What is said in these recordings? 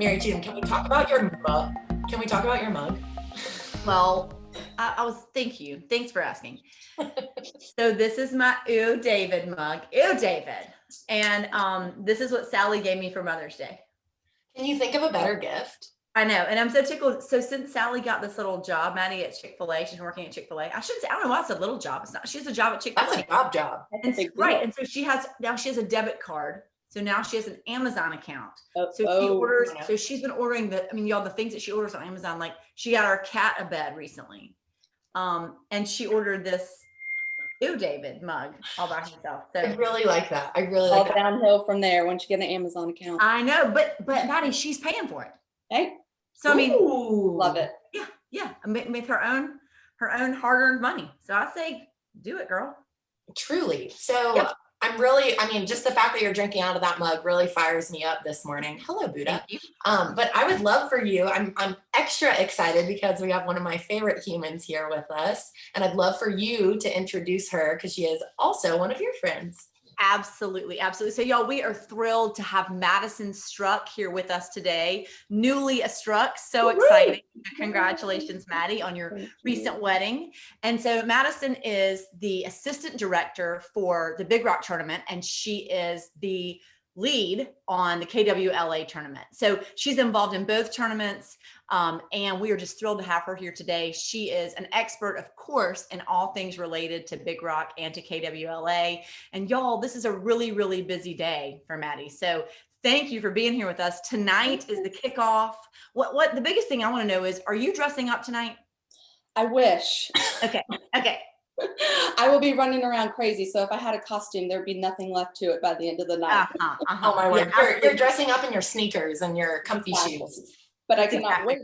Mary June, can we talk about your mug? Can we talk about your mug? Well, thank you. Thanks for asking. So this is my Ew David mug. Ew David. And this is what Sally gave me for Mother's Day. Can you think of a better gift? I know. And I'm so tickled. So since Sally got this little job, Maddie, at Chick-fil-A, she's working at Chick-fil-A. I don't know why it's a little job. It's not. She has a job at Chick-fil-A. That's a job. And, right. And so she has a debit card. So now she has an Amazon account. She orders. So she's been ordering the things that she orders on Amazon. Like she got our cat a bed recently. And she ordered this Ew David mug all by herself. So I really like that. I really like that. Downhill from there once you get an Amazon account. I know, but Maddie, she's paying for it. Hey. So I mean, love it. Yeah. With her own hard-earned money. So I say, do it, girl. Truly. So yep. Just the fact that you're drinking out of that mug really fires me up this morning. Hello, Buddha. Thank you. But I would love for you, I'm extra excited because we have one of my favorite humans here with us. And I'd love for you to introduce her because she is also one of your friends. Absolutely. So y'all, we are thrilled to have Madison Struyk here with us today. Newly a Struyk. So exciting. Congratulations, Maddie, on your recent wedding. And so Madison is the assistant director for the Big Rock tournament, and she is the lead on the KWLA tournament. So she's involved in both tournaments. And we are just thrilled to have her here today. She is an expert, of course, in all things related to Big Rock and to KWLA. And y'all, this is a really, really busy day for Maddie. So thank you for being here with us. Tonight is the kickoff. What the biggest thing I want to know is, are you dressing up tonight? I wish. Okay. I will be running around crazy. So if I had a costume, there'd be nothing left to it by the end of the night. Oh my word. You're dressing up in your sneakers and your comfy shoes. But I cannot wait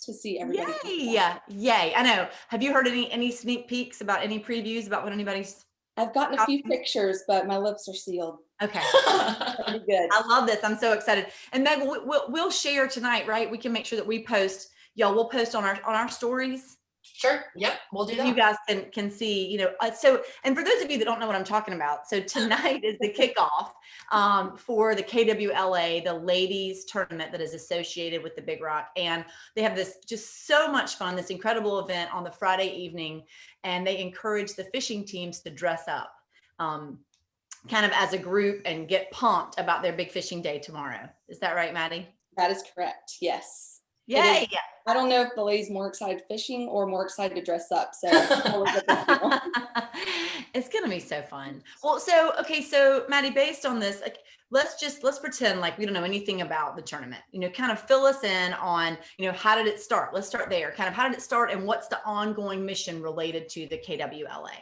to see everybody. Yay. I know. Have you heard any sneak peeks about any previews about what anybody's? I've gotten a few pictures, but my lips are sealed. Okay. Pretty good. I love this. I'm so excited. And Meg, we'll share tonight, right? We can make sure that we post, we'll post on our stories. Sure. Yep. We'll do that. You guys can see, so, and for those of you that don't know what I'm talking about, so tonight is the kickoff for the KWLA, the ladies tournament that is associated with the Big Rock. And they have this just so much fun, this incredible event on the Friday evening. And they encourage the fishing teams to dress up kind of as a group and get pumped about their big fishing day tomorrow. Is that right, Maddie? That is correct. Yes. Yay. I don't know if the ladies more excited fishing or more excited to dress up. So it's going to be so fun. Well, so Maddie, based on this, let's pretend like we don't know anything about the tournament, kind of fill us in on, how did it start? Let's start there. Kind of how did it start and what's the ongoing mission related to the KWLA?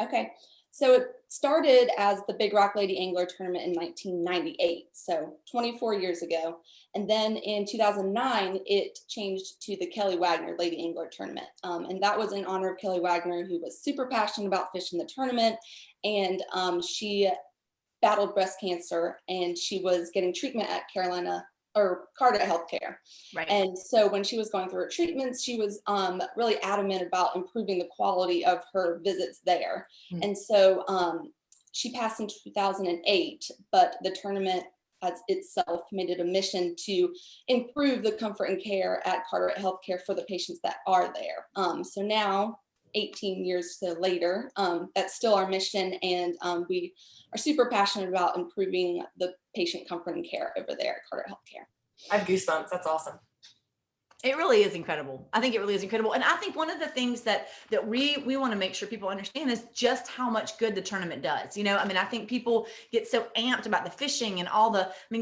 Okay. So it started as the Big Rock Lady Angler Tournament in 1998, so 24 years ago. And then in 2009, it changed to the Keli Wagner Lady Angler Tournament. And that was in honor of Keli Wagner, who was super passionate about fishing the tournament. And she battled breast cancer, and she was getting treatment at Carter Healthcare. Right. And so when she was going through her treatments, she was really adamant about improving the quality of her visits there. Mm-hmm. And so she passed in 2008, but the tournament as itself made it a mission to improve the comfort and care at Carter Healthcare for the patients that are there. So now, 18 years later, that's still our mission, and we are super passionate about improving the patient comfort and care over there at Carter Healthcare. I have goosebumps. That's awesome. It really is incredible. I think it really is incredible. And I think one of the things that we want to make sure people understand is just how much good the tournament does. I think people get so amped about the fishing and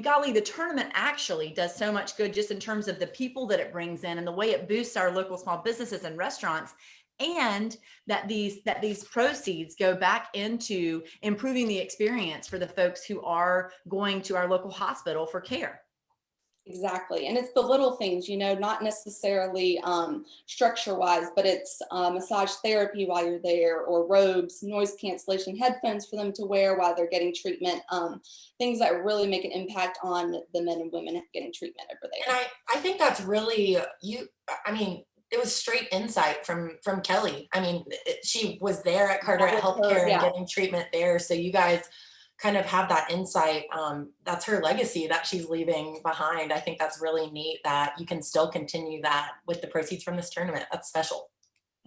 golly, the tournament actually does so much good just in terms of the people that it brings in and the way it boosts our local small businesses and restaurants. And that these proceeds go back into improving the experience for the folks who are going to our local hospital for care. Exactly. And it's the little things, not necessarily structure-wise, but it's massage therapy while you're there, or robes, noise cancellation headphones for them to wear while they're getting treatment, things that really make an impact on the men and women getting treatment over there. And I think that's really, it was straight insight from Keli. She was there at Carter Healthcare and getting treatment there. So you guys kind of have that insight. That's her legacy that she's leaving behind. I think that's really neat that you can still continue that with the proceeds from this tournament. That's special.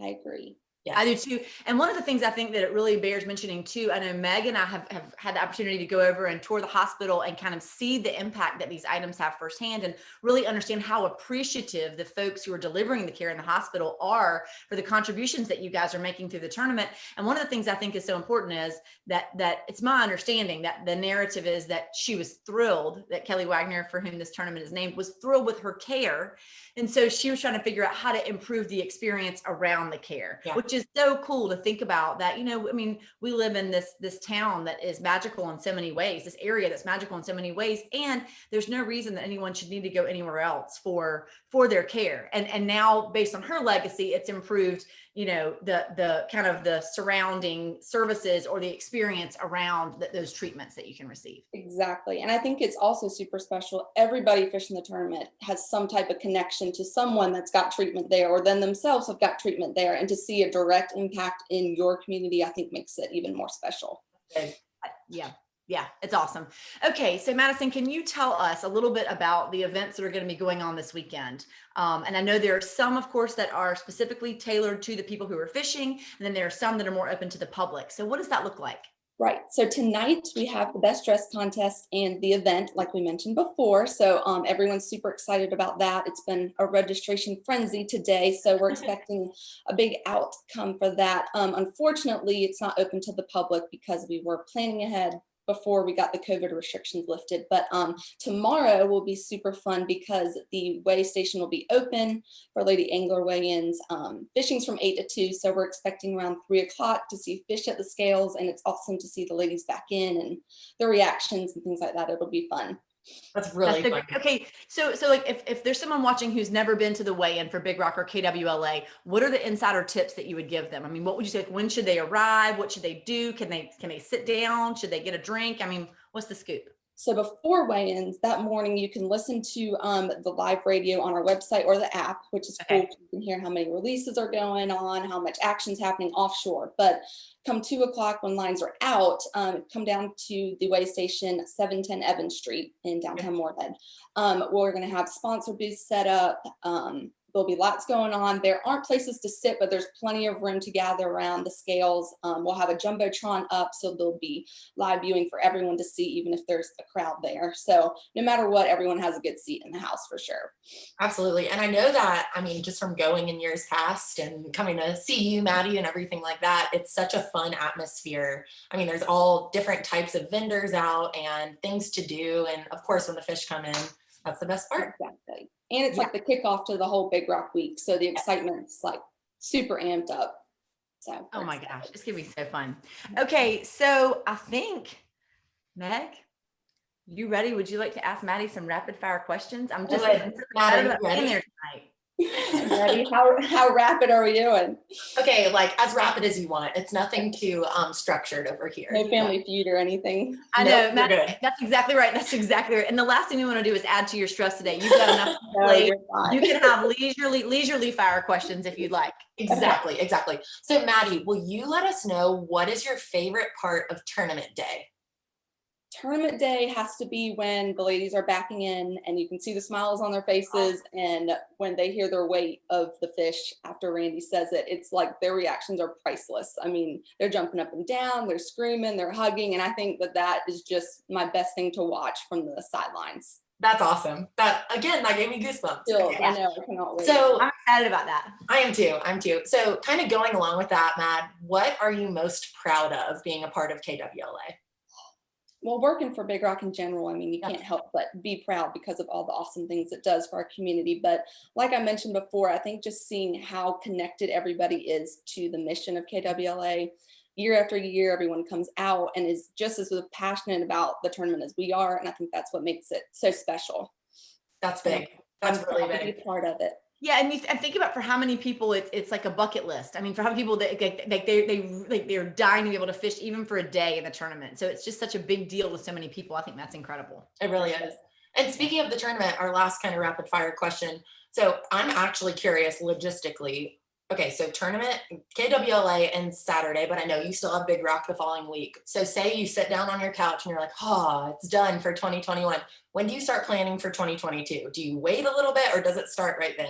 I agree. Yeah. I do too. And one of the things I think that it really bears mentioning too, I know Meg and I have had the opportunity to go over and tour the hospital and kind of see the impact that these items have firsthand and really understand how appreciative the folks who are delivering the care in the hospital are for the contributions that you guys are making through the tournament. And one of the things I think is so important is that it's my understanding that the narrative is that she was thrilled that Keli Wagner, for whom this tournament is named, was thrilled with her care. And so she was trying to figure out how to improve the experience around the care, which is so cool to think about that. I mean, we live in this town that is magical in so many ways, this area that's magical in so many ways. And there's no reason that anyone should need to go anywhere else for their care. And now based on her legacy, it's improved, the kind of the surrounding services or the experience around those treatments that you can receive. Exactly. And I think it's also super special. Everybody fishing the tournament has some type of connection to someone that's got treatment there, or then themselves have got treatment there. And to see a direct impact in your community, I think makes it even more special. Yeah, it's awesome. Okay, so Madison, can you tell us a little bit about the events that are going to be going on this weekend? And I know there are some, of course, that are specifically tailored to the people who are fishing, and then there are some that are more open to the public. So what does that look like? Right. So tonight we have the best dress contest and the event, like we mentioned before. So everyone's super excited about that. It's been a registration frenzy today. So we're expecting a big outcome for that. Unfortunately, it's not open to the public because we were planning ahead before we got the COVID restrictions lifted. But tomorrow will be super fun because the weigh station will be open for lady angler weigh-ins. Fishing's from 8 to 2, so we're expecting around 3 o'clock to see fish at the scales, and it's awesome to see the ladies back in and their reactions and things like that. It'll be fun. That's really fun. Okay. So like if there's someone watching who's never been to the weigh-in for Big Rock or KWLA, what are the insider tips that you would give them? I mean, what would you say? Like, when should they arrive? What should they do? Can they sit down? Should they get a drink? I mean, what's the scoop? So before weigh-ins that morning, you can listen to the live radio on our website or the app, which is cool. You can hear how many releases are going on, how much action's happening offshore. But come 2 o'clock when lines are out, come down to the weigh station, 710 Evans Street in downtown Moorhead. We're going to have sponsor booths set up. There'll be lots going on. There aren't places to sit, but there's plenty of room to gather around the scales. We'll have a Jumbotron up, so there'll be live viewing for everyone to see, even if there's a crowd there. So no matter what, everyone has a good seat in the house for sure. Absolutely. And I know that, I mean, just from going in years past and coming to see you, Maddie, and everything like that, it's such a fun atmosphere. I mean, there's all different types of vendors out and things to do. And of course, when the fish come in, that's the best part. Exactly. And it's like the kickoff to the whole Big Rock week. So the excitement's like super amped up. So oh my gosh, it's gonna be so fun. Okay, so I think, Meg, you ready? Would you like to ask Maddie some rapid fire questions? I'm just excited about being there tonight. Ready? How rapid are we doing? Okay, like as rapid as you want. It's nothing too structured over here. No Family Feud or anything. I know, Matt, that's exactly right. That's exactly right. And the last thing we want to do is add to your stress today. You've got enough to play. You can have leisurely fire questions if you'd like. Exactly. So Maddie, will you let us know what is your favorite part of tournament day? Tournament day has to be when the ladies are backing in and you can see the smiles on their faces, and when they hear their weight of the fish after Randy says it, it's like their reactions are priceless. I mean, they're jumping up and down, they're screaming, they're hugging, and I think that is just my best thing to watch from the sidelines. That's awesome. That gave me goosebumps. I know, I cannot wait. So I'm excited about that. I am too. So kind of going along with that, Mad, what are you most proud of being a part of KWLA? Well, working for Big Rock in general, I mean, you can't help but be proud because of all the awesome things it does for our community. But like I mentioned before, I think just seeing how connected everybody is to the mission of KWLA, year after year, everyone comes out and is just as passionate about the tournament as we are. And I think that's what makes it so special. That's big. That's really big. To be part of it. Yeah, and think about for how many people it's like a bucket list. I mean, for how many people that they're dying to be able to fish even for a day in the tournament. So it's just such a big deal to so many people. I think that's incredible. It really is. And speaking of the tournament, our last kind of rapid fire question. So I'm actually curious logistically, Okay, so tournament, KWLA and Saturday, but I know you still have Big Rock the following week. So say you sit down on your couch and you're like, oh, it's done for 2021. When do you start planning for 2022? Do you wait a little bit or does it start right then?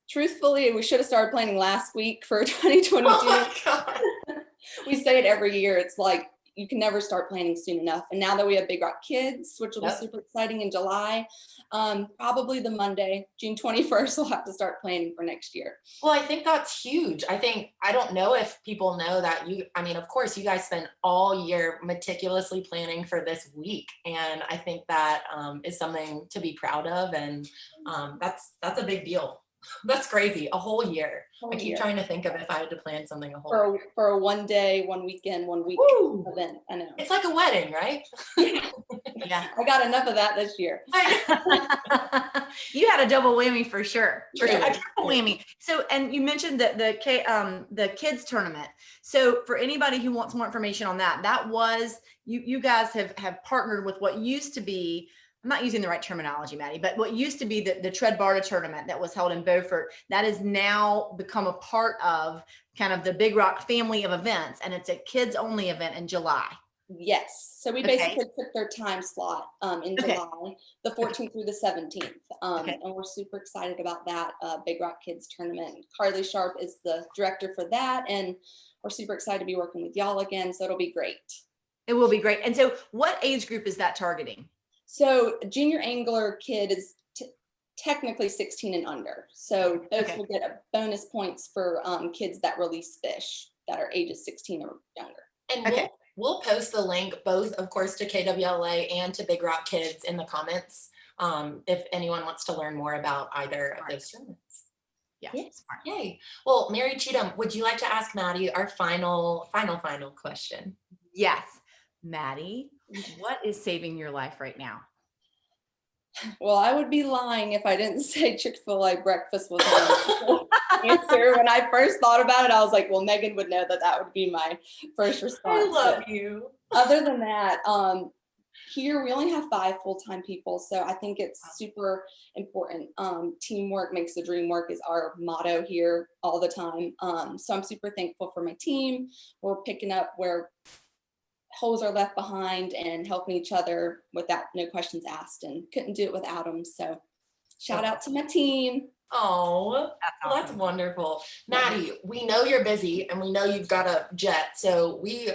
Truthfully, we should have started planning last week for 2022. Oh my God. We say it every year. It's like you can never start planning soon enough. And now that we have Big Rock Kids, which will be super exciting in July, probably the Monday, June 21st, we'll have to start planning for next year. Well, I think that's huge. I don't know if people know that of course you guys spend all year meticulously planning for this week. And I think that is something to be proud of. And that's a big deal. That's crazy. A whole year. I keep trying to think of if I had to plan something a whole year. For a 1 day, 1 weekend, 1 week event. I know. It's like a wedding, right? Yeah. I got enough of that this year. You had a double whammy for sure. A triple whammy. So, and you mentioned the kids tournament. So for anybody who wants more information on that, that was, you guys have partnered with what used to be, I'm not using the right terminology, Maddie, but what used to be the Tread Barta tournament that was held in Beaufort, that has now become a part of kind of the Big Rock family of events. And it's a kids only event in July. Yes. So we basically took their time slot in July, the 14th through the 17th. And we're super excited about that Big Rock Kids tournament. Carly Sharp is the director for that. And we're super excited to be working with y'all again. So it'll be great. It will be great. And so what age group is that targeting? So junior angler kid is technically 16 and under. So those will get a bonus points for kids that release fish that are ages 16 or younger. And we'll post the link both, of course, to KWLA and to Big Rock Kids in the comments if anyone wants to learn more about either of those tournaments. Yes. Yay. Well, Mary Cheatham, would you like to ask Maddie our final question? Yes. Maddie, what is saving your life right now? Well, I would be lying if I didn't say Chick-fil-A breakfast was my answer. When I first thought about it, I was like, well, Megan would know that would be my first response. I love you. Other than that, here we only have 5 full-time people. So I think it's super important. Teamwork makes the dream work is our motto here all the time. So I'm super thankful for my team. We're picking up where holes are left behind and helping each other without no questions asked, and couldn't do it without them. So shout out to my team. Oh, that's wonderful. Maddie, we know you're busy and we know you've got a jet. So we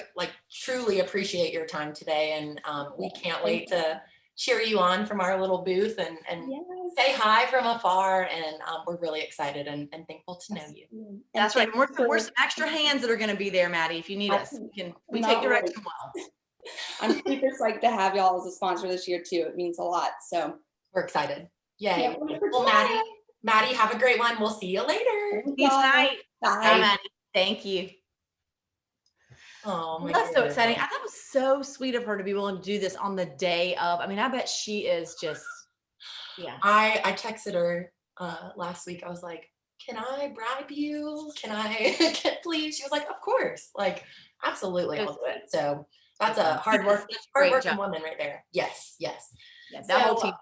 truly appreciate your time today. And we can't wait to cheer you on from our little booth and say hi from afar. And we're really excited and thankful to know you. That's right. We're some extra hands that are going to be there, Maddie. If you need us, we take direction well. I'm super psyched to have y'all as a sponsor this year too. It means a lot. So we're excited. Yay. Well, Maddie, have a great one. We'll see you later. See you tonight. Bye. Maddie. Thank you. Oh, that's so exciting. I thought it was so sweet of her to be willing to do this on the day of. I bet she is just, I texted her last week. I was like, can I bribe you? Can I please? She was like, of course. Absolutely, I'll do it. So that's a hardworking woman right there. Yes. Yeah, that whole team.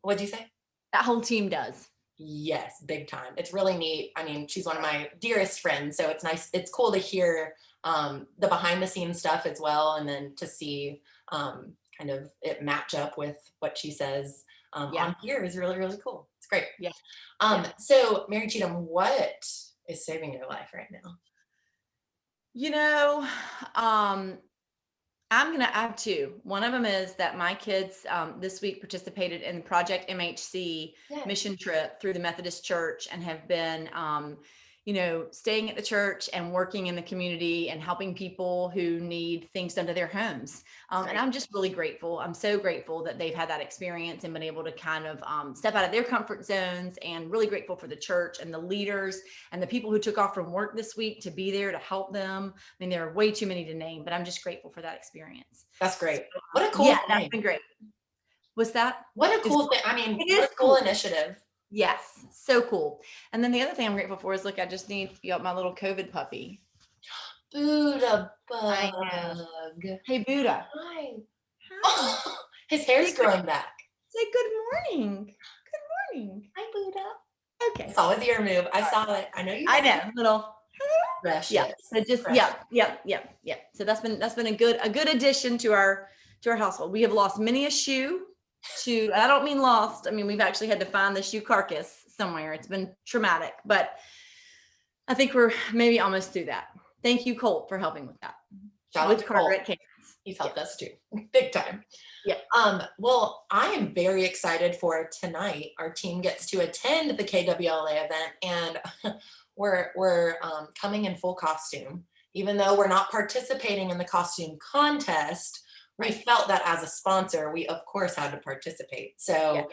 What'd you say? That whole team does. Yes, big time. It's really neat. She's one of my dearest friends. So it's nice. It's cool to hear the behind the scenes stuff as well. And then to see kind of it match up with what she says on here is really, really cool. It's great. Yeah. So Mary Cheatham, what is saving your life right now? I'm going to add 2. One of them is that my kids this week participated in Project MHC mission trip through the Methodist Church and have been, staying at the church and working in the community and helping people who need things done to their homes. And I'm just really grateful. I'm so grateful that they've had that experience and been able to kind of step out of their comfort zones, and really grateful for the church and the leaders and the people who took off from work this week to be there to help them. There are way too many to name, but I'm just grateful for that experience. That's great. What a cool thing. That's been great. What's that? What a cool thing. It is a cool initiative. Yes, so cool. And then the other thing I'm grateful for is, look, I just need my little COVID puppy. Buddha bug. Hey, Buddha. Hi. Oh, his hair's growing back. Say good morning. Good morning. Hi, Buddha. Okay. It's always your move. I saw it. I know you. I know, little. Precious. Yeah. So just Precious. yeah. So that's been a good addition to our household. We have lost many a shoe to, I don't mean lost. I mean, we've actually had to find the shoe carcass somewhere. It's been traumatic, but I think we're maybe almost through that. Thank you, Colt, for helping with that. Shout out With to Carter Cole. at Cairns. He's helped us too, big time. Yeah. Well, I am very excited for tonight. Our team gets to attend the KWLA event, and we're coming in full costume. Even though we're not participating in the costume contest, we felt that as a sponsor, we of course had to participate. So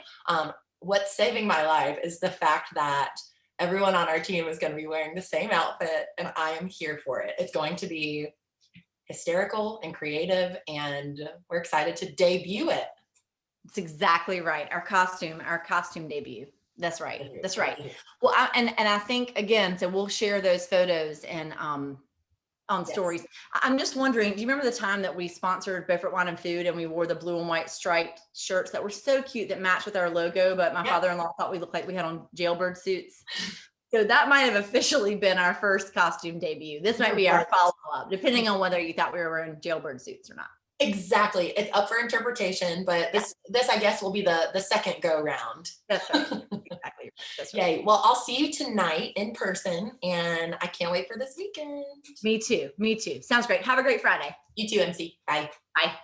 what's saving my life is the fact that everyone on our team is going to be wearing the same outfit, and I am here for it. It's going to be hysterical and creative, and we're excited to debut it. It's exactly right. Our costume debut. That's right. That's right. Well, I think again, so we'll share those photos and on stories. I'm just wondering, do you remember the time that we sponsored Beaufort Wine and Food and we wore the blue and white striped shirts that were so cute that matched with our logo, but my father-in-law thought we looked like we had on jailbird suits? So that might have officially been our first costume debut. This might be our follow-up, depending on whether you thought we were wearing jailbird suits or not. Exactly. It's up for interpretation, but this I guess will be the second go round. That's right. Exactly. That's right. Yay. Well, I'll see you tonight in person, and I can't wait for this weekend. Me too. Sounds great. Have a great Friday. You too, MC. Bye. Bye.